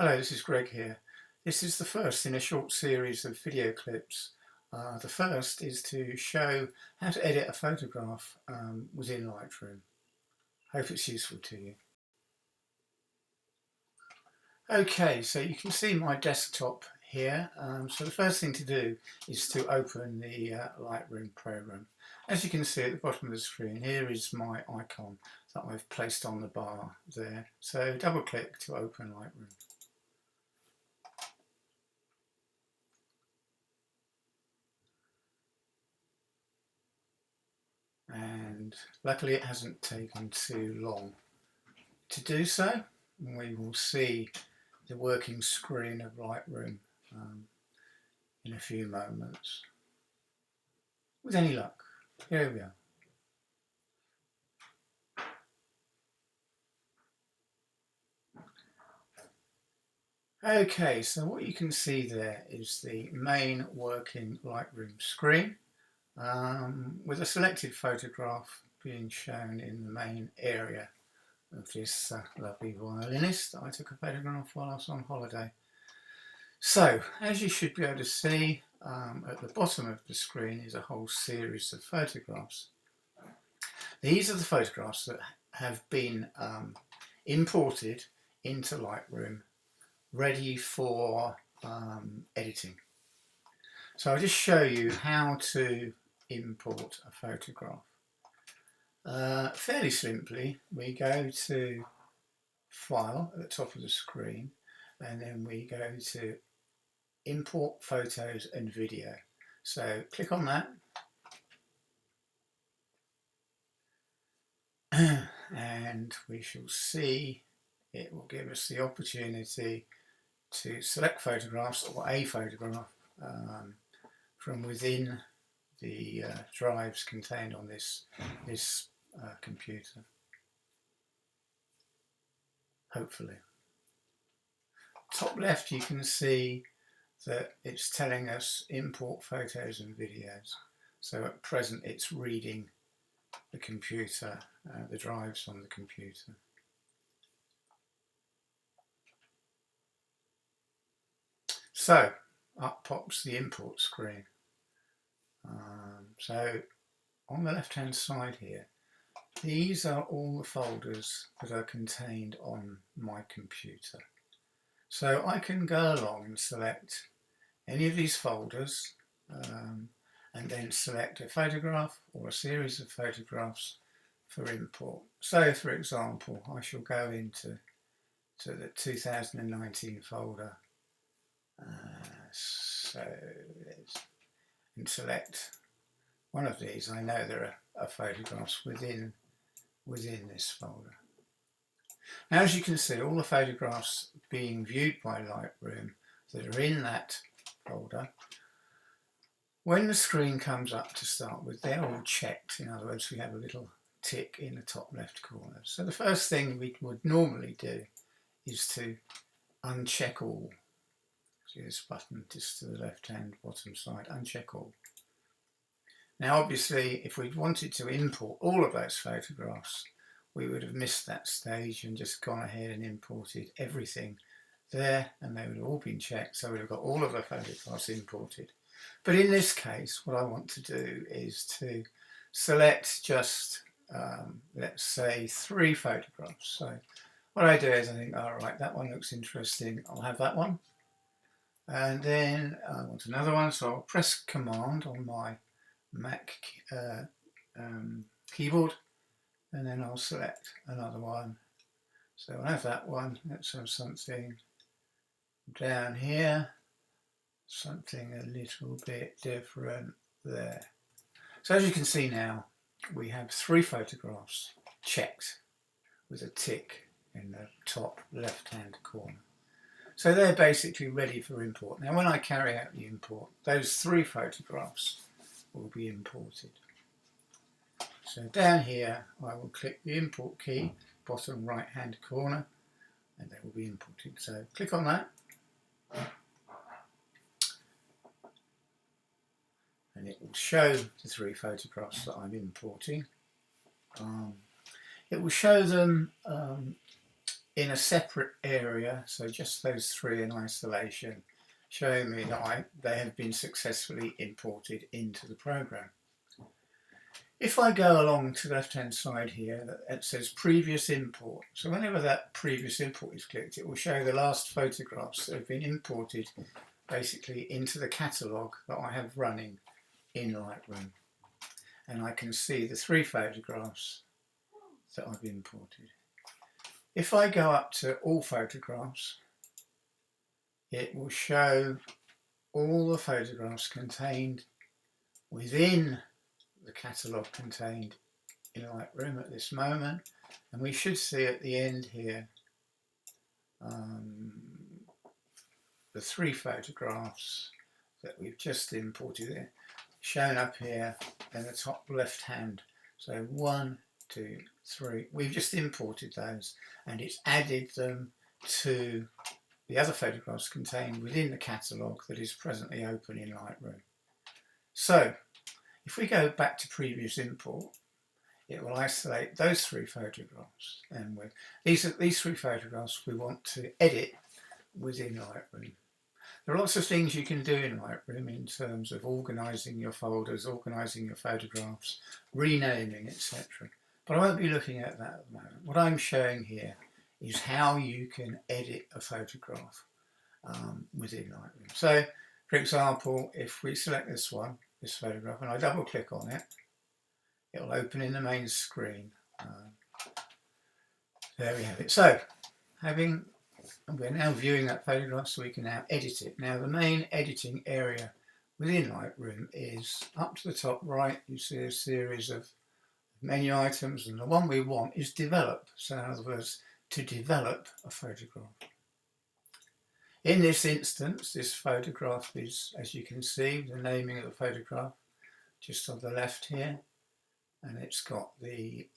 Hello, this is Greg here. This is the first in a short series of video clips. The first is to show how to edit a photograph within Lightroom. Hope it's useful to you. Okay, so you can see my desktop here. So the first thing to do is to open the Lightroom program. As you can see at the bottom of the screen, here is my icon that I've placed on the bar there. So double click to open Lightroom. And luckily it hasn't taken too long to do so. We will see the working screen of Lightroom in a few moments. With any luck, here we are. Okay, so what you can see there is the main working Lightroom screen with a selected photograph being shown in the main area of this lovely violinist that I took a photograph while I was on holiday. So, as you should be able to see, at the bottom of the screen is a whole series of photographs. These are the photographs that have been imported into Lightroom, ready for editing. So I'll just show you how to import a photograph. Fairly simply, we go to File at the top of the screen, and then we go to Import Photos and Video. So click on that, and we shall see it will give us the opportunity to select photographs or a photograph from within the drives contained on this computer, hopefully. Top left you can see that it's telling us import photos and videos. So at present it's reading the computer, the drives on the computer. So up pops the import screen. So on the left hand side here, these are all the folders that are contained on my computer. So I can go along and select any of these folders and then select a photograph or a series of photographs for import. So for example, I shall go into the 2019 folder and select one of these. I know there are photographs within this folder. Now, as you can see, all the photographs being viewed by Lightroom that are in that folder, when the screen comes up to start with, they're all checked. In other words, we have a little tick in the top left corner. So the first thing we would normally do is to uncheck all. See this button just to the left hand bottom side, uncheck all. Now obviously if we'd wanted to import all of those photographs, we would have missed that stage and just gone ahead and imported everything there, and they would have all been checked, so we'd have got all of the photographs imported. But in this case, what I want to do is to select just, let's say, 3 photographs. So what I do is I think, all right, that one looks interesting, I'll have that one. And then I want another one, so I'll press Command on my Mac keyboard, and then I'll select another one. So I'll have that one. Let's have something down here, something a little bit different there. So as you can see now, we have 3 photographs checked with a tick in the top left hand corner. So they're basically ready for import. Now when I carry out the import, those 3 photographs will be imported. So down here I will click the import key, bottom right hand corner, and they will be imported. So click on that, and it will show the 3 photographs that I'm importing. It will show them in a separate area, so just those three in isolation, showing me that they have been successfully imported into the program. If I go along to the left hand side here, it says previous import. So whenever that previous import is clicked, it will show the last photographs that have been imported basically into the catalogue that I have running in Lightroom. And I can see the 3 photographs that I've imported. If I go up to all photographs, it will show all the photographs contained within the catalogue contained in Lightroom at this moment, and we should see at the end here the 3 photographs that we've just imported there, shown up here in the top left hand. So 1, 2, 3, we've just imported those and it's added them to the other photographs contained within the catalogue that is presently open in Lightroom. So if we go back to previous import, it will isolate those 3 photographs, and these 3 photographs we want to edit within Lightroom. There are lots of things you can do in Lightroom in terms of organising your folders, organising your photographs, renaming, etc. But I won't be looking at that at the moment. What I'm showing here is how you can edit a photograph within Lightroom. So, for example, if we select this one, this photograph, and I double click on it, it will open in the main screen. There we have it. So, we're now viewing that photograph, so we can now edit it. Now, the main editing area within Lightroom is up to the top right. You see a series of menu items, and the one we want is develop. So, in other words, to develop a photograph. In this instance, this photograph is, as you can see, the naming of the photograph just on the left here, and it's got the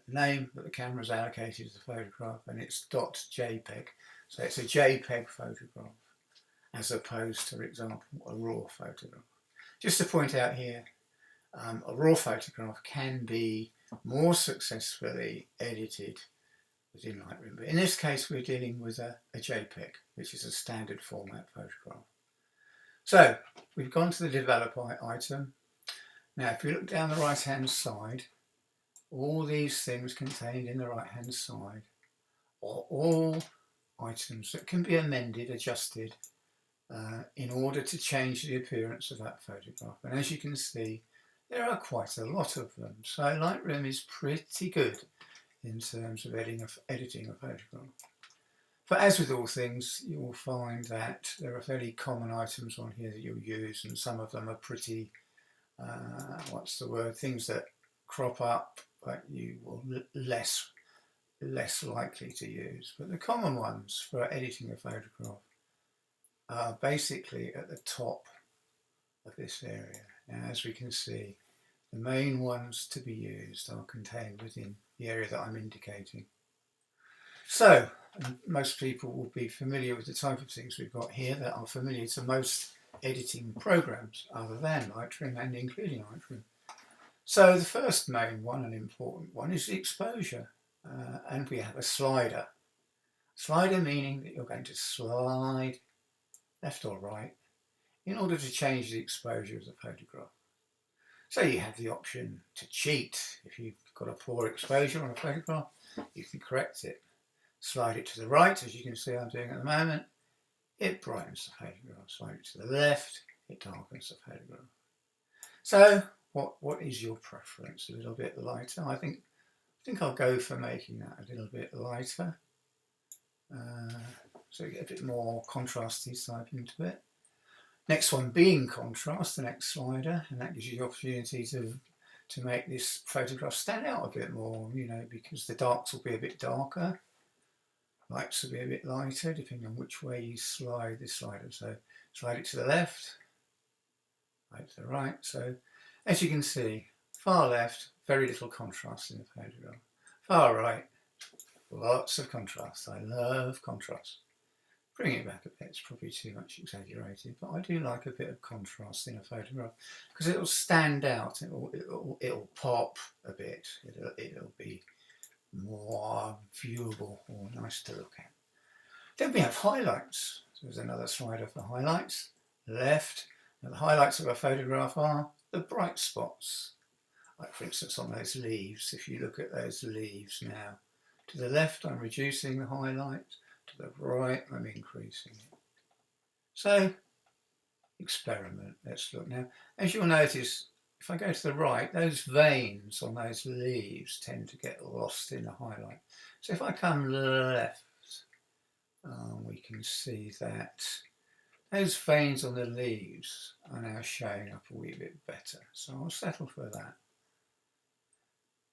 name that the camera's allocated to the photograph, and it's .jpeg. So it's a JPEG photograph as opposed to, for example, a RAW photograph. Just to point out here, a RAW photograph can be more successfully edited within Lightroom, but in this case we're dealing with a JPEG, which is a standard format photograph. So we've gone to the develop item. Now if you look down the right hand side, all these things contained in the right hand side are all items that can be amended, adjusted in order to change the appearance of that photograph. And as you can see, there are quite a lot of them. So Lightroom is pretty good in terms of editing a photograph. But as with all things, you will find that there are fairly common items on here that you'll use, and some of them are pretty, things that crop up, but you will less likely to use. But the common ones for editing a photograph are basically at the top of this area. Now, as we can see, the main ones to be used are contained within the area that I'm indicating. So, most people will be familiar with the type of things we've got here that are familiar to most editing programs other than Lightroom and including Lightroom. So the first main one, an important one, is the exposure. And we have a slider. Slider meaning that you're going to slide left or right in order to change the exposure of the photograph. So you have the option to cheat. If you've got a poor exposure on a photograph, you can correct it. Slide it to the right, as you can see I'm doing at the moment, it brightens the photograph. Slide it to the left, it darkens the photograph. So what is your preference? A little bit lighter? I think I'll go for making that a little bit lighter. So you get a bit more contrasty type into it. Next one being contrast, the next slider, and that gives you the opportunity to make this photograph stand out a bit more, you know, because the darks will be a bit darker, lights will be a bit lighter, depending on which way you slide this slider. So slide it to the left, right to the right. So as you can see, far left, very little contrast in the photograph. Far right, lots of contrast. I love contrast. Bring it back a bit, it's probably too much exaggerated, but I do like a bit of contrast in a photograph because it'll stand out, it'll pop a bit, it'll be more viewable or nice to look at. Then we have highlights. So there's another slider for highlights. Left, and the highlights of a photograph are the bright spots. Like for instance on those leaves, if you look at those leaves now, to the left I'm reducing the highlight, to the right I'm increasing it. So experiment, let's look now. As you'll notice, if I go to the right, those veins on those leaves tend to get lost in the highlight. So if I come left, we can see that those veins on the leaves are now showing up a wee bit better. So I'll settle for that.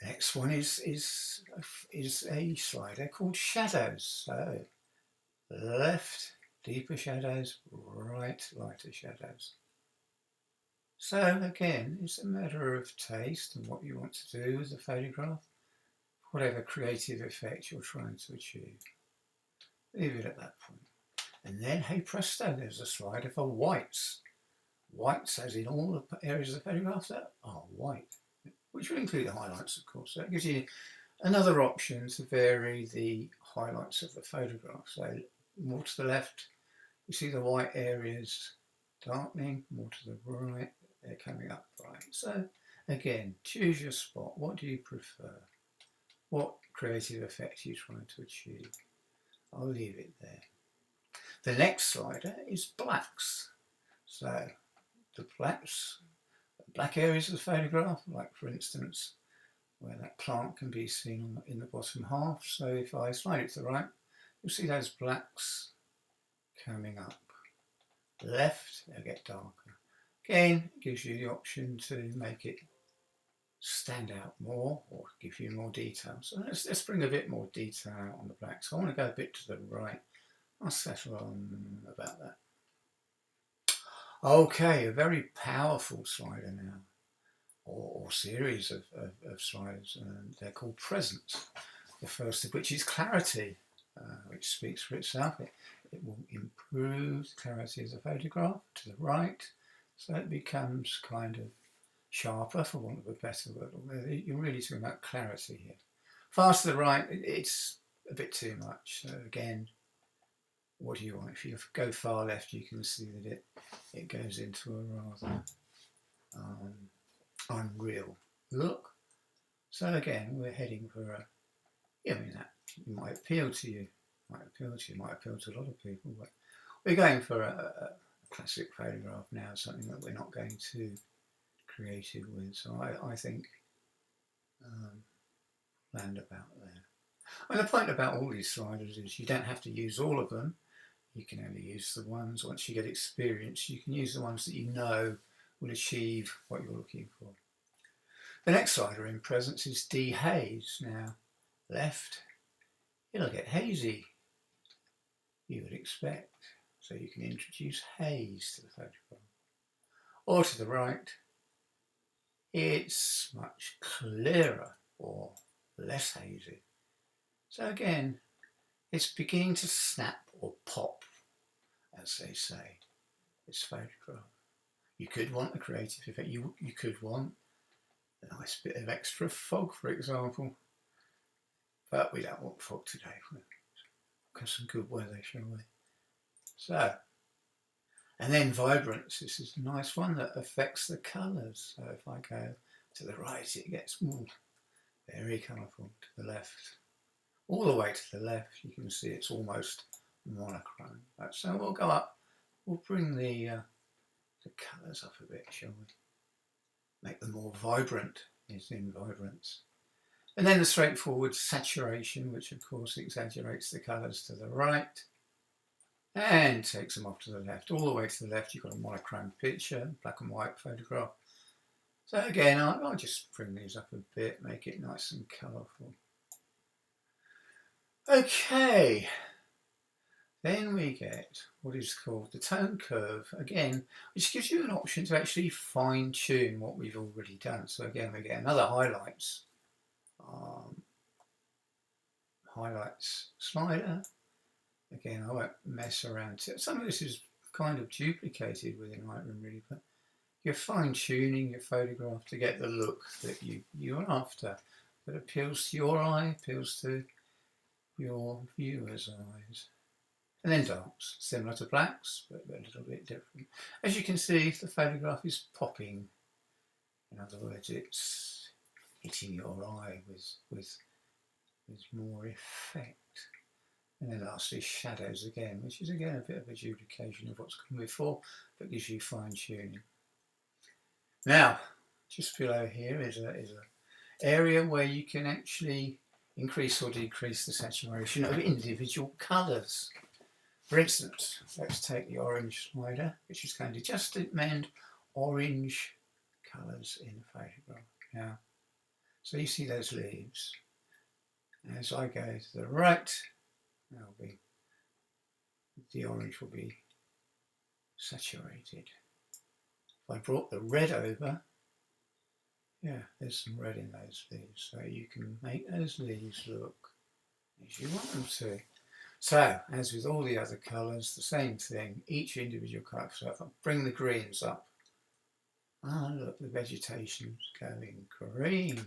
The next one is a slider called shadows. So left, deeper shadows, right, lighter shadows. So again, it's a matter of taste and what you want to do with the photograph, whatever creative effect you're trying to achieve. Leave it at that point. And then, hey presto, there's a slider for whites. Whites, as in all the areas of the photograph that are white, which will include the highlights, of course. So it gives you another option to vary the highlights of the photograph. So more to the left, you see the white areas darkening, more to the right, they're coming up bright. So again, choose your spot. What do you prefer? What creative effect are you trying to achieve? I'll leave it there. The next slider is blacks. So the black areas of the photograph, like for instance, where that plant can be seen in the bottom half. So if I slide it to the right, you'll see those blacks coming up. Left, they'll get darker. Again, it gives you the option to make it stand out more or give you more detail. So let's bring a bit more detail out on the black. So I want to go a bit to the right. I'll settle on about that. Okay, a very powerful slider now, or series of sliders, and they're called presence. The first of which is clarity, which speaks for itself. It will improve the clarity of the photograph to the right, so it becomes kind of sharper, for want of a better word. You're really talking about clarity here. Fast to the right, it's a bit too much. So again, what do you want? If you go far left, you can see that it goes into a rather unreal look. So again, we're heading for that might appeal to you, might appeal to a lot of people, but we're going for a classic photograph now, something that we're not going too creative with. So I think land about there. And the point about all these sliders is you don't have to use all of them. You can only use the ones, once you get experience, you can use the ones that you know will achieve what you're looking for. The next slider in presence is dehaze. Now, left, it'll get hazy, you would expect. So you can introduce haze to the photograph. Or to the right, it's much clearer or less hazy. So again, it's beginning to snap or pop, as they say, this photograph. You could want a creative effect. You could want a nice bit of extra fog, for example. But we don't want fog today. We've got some good weather, shall we? So, and then vibrance. This is a nice one that affects the colours. So if I go to the right, it gets very colourful. To the left, all the way to the left, you can see it's almost monochrome. So we'll go up. We'll bring the colours up a bit, shall we? Make them more vibrant. It's in vibrance. And then the straightforward saturation, which of course exaggerates the colours to the right and takes them off to the left. All the way to the left, you've got a monochrome picture, black and white photograph. So again, I'll just bring these up a bit, make it nice and colourful. Okay, then we get what is called the tone curve, again, which gives you an option to actually fine tune what we've already done. So again, we get another highlights slider. Again, I won't mess around. Some of this is kind of duplicated within Lightroom really, but you're fine tuning your photograph to get the look that you're after. that appeals to your eye, appeals to your viewer's eyes. And then darks, similar to blacks, but a little bit different. As you can see, the photograph is popping. In other words, it's hitting your eye with more effect. And then lastly, shadows again, which is again a bit of a duplication of what's come before, but gives you fine tuning. Now, just below here is a area where you can actually increase or decrease the saturation of individual colours. For instance, let's take the orange slider, which is going to just amend orange colours in the photograph. Now, so you see those leaves. As I go to the right, the orange will be saturated. If I brought the red over, yeah, there's some red in those leaves, so you can make those leaves look as you want them to. So, as with all the other colours, the same thing, each individual colour. So if I bring the greens up, look, the vegetation's going green.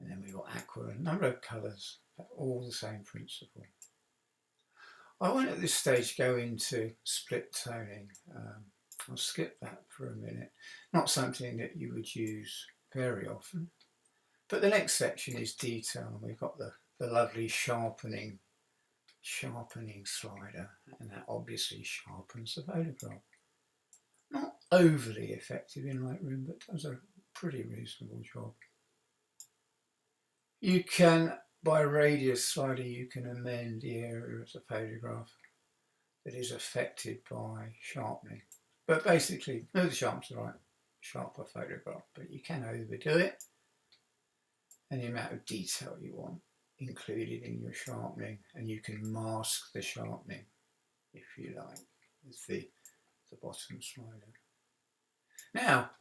And then we've got aqua, a number of colours, but all the same principle. I won't at this stage go into split toning. I'll skip that for a minute. Not something that you would use very often. But the next section is detail, and we've got the lovely sharpening slider, and that obviously sharpens the photograph. Not overly effective in Lightroom, but does a pretty reasonable job. You can, by radius slider, you can amend the area of the photograph that is affected by sharpening. But basically, move the sharpness to the right, sharper photograph, but you can overdo it, and the amount of detail you want included in your sharpening, and you can mask the sharpening if you like with the bottom slider. Now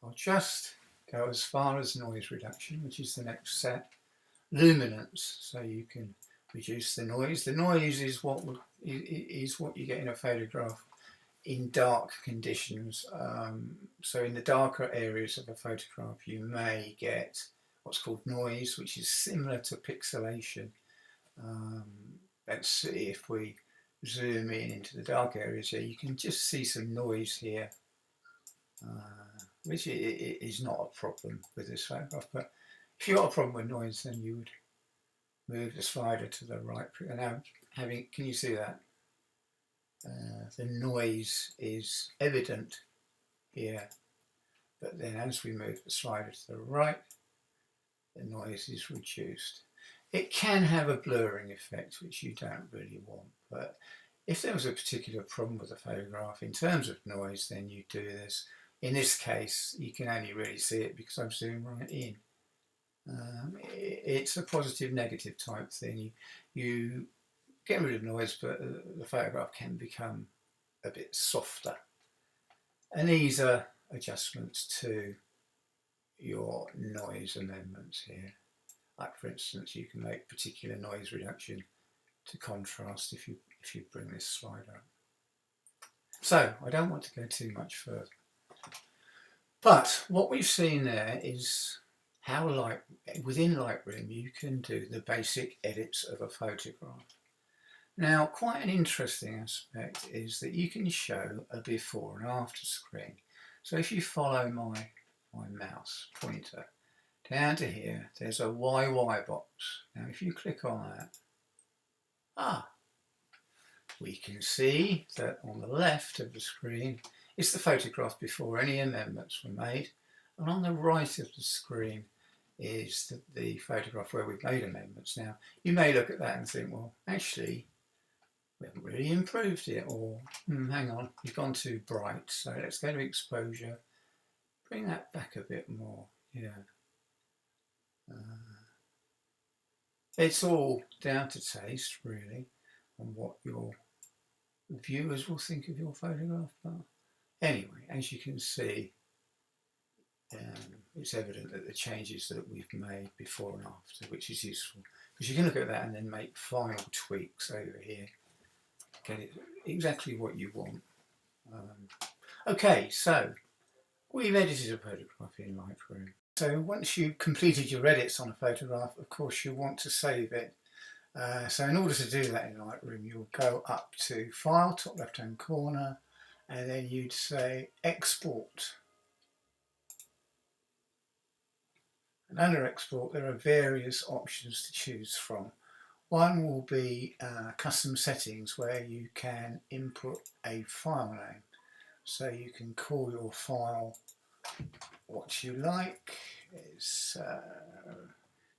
I'll just go as far as noise reduction, which is the next set. Luminance, so you can reduce the noise. The noise is what you get in a photograph in dark conditions. So in the darker areas of a photograph you may get what's called noise, which is similar to pixelation. Let's see if we zoom in into the dark areas here, you can just see some noise here, which is not a problem with this photograph. But if you've got a problem with noise, then you would move the slider to the right. Now, can you see that? The noise is evident here, but then as we move the slider to the right, the noise is reduced. It can have a blurring effect, which you don't really want, but if there was a particular problem with the photograph in terms of noise, then you do this. In this case, you can only really see it because I'm zooming right in. It's a positive negative type thing. You get rid of noise, but the photograph can become a bit softer. And these are adjustments to your noise amendments here. Like for instance, you can make particular noise reduction to contrast if you bring this slider up. So I don't want to go too much further. But what we've seen there is how within Lightroom you can do the basic edits of a photograph. Now, quite an interesting aspect is that you can show a before and after screen. So if you follow my mouse pointer down to here, there's a YY box. Now if you click on that, we can see that on the left of the screen is the photograph before any amendments were made, and on the right of the screen is the photograph where we've made amendments. Now you may look at that and think, well, actually we haven't really improved it, or hang on, you've gone too bright, so let's go to exposure, bring that back a bit more. Yeah, it's all down to taste really, and what your viewers will think of your photograph. But anyway, as you can see, it's evident that the changes that we've made before and after, which is useful, because you can look at that and then make final tweaks over here, get it exactly what you want. Okay, so we've edited a photograph in Lightroom. So once you've completed your edits on a photograph, of course you want to save it. So in order to do that in Lightroom, you'll go up to File, top left hand corner, and then you'd say Export. And under Export there are various options to choose from. One will be custom settings, where you can input a file name. So you can call your file what you like. It's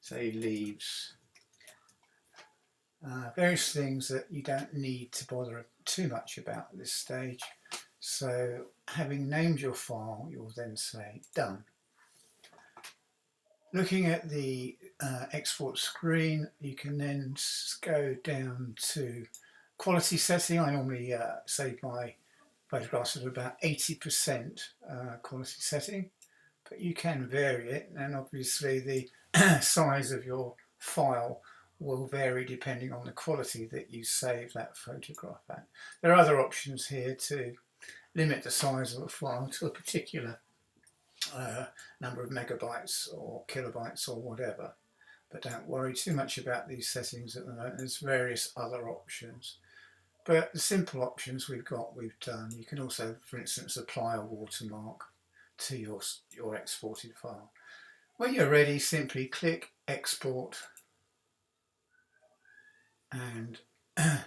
say leaves. Various things that you don't need to bother too much about at this stage. So having named your file, you'll then say done. Looking at the export screen, you can then go down to quality setting. I normally save my photographs at about 80% quality setting, but you can vary it, and obviously the size of your file will vary depending on the quality that you save that photograph at. There are other options here to limit the size of a file to a particular number of megabytes or kilobytes or whatever, but don't worry too much about these settings at the moment. There's various other options, but the simple options we've done. You can also, for instance, apply a watermark to your exported file. When you're ready, simply click Export, and the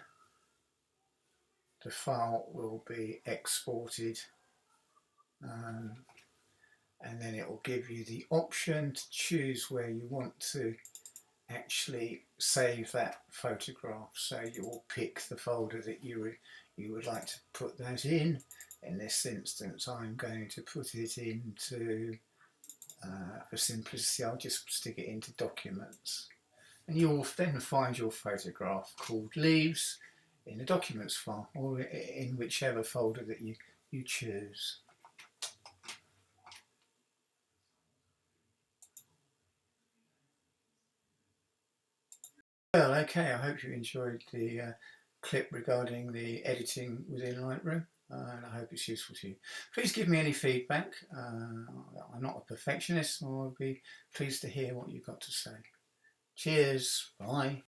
file will be exported, and then it will give you the option to choose where you want to actually save that photograph. So you will pick the folder that you would like to put that in. In this instance, I'm going to put it into, for simplicity, I'll just stick it into Documents. And you'll then find your photograph called Leaves in the Documents file, or in whichever folder that you choose. Well, okay, I hope you enjoyed the clip regarding the editing within Lightroom, and I hope it's useful to you. Please give me any feedback. I'm not a perfectionist, so I'll be pleased to hear what you've got to say. Cheers, bye.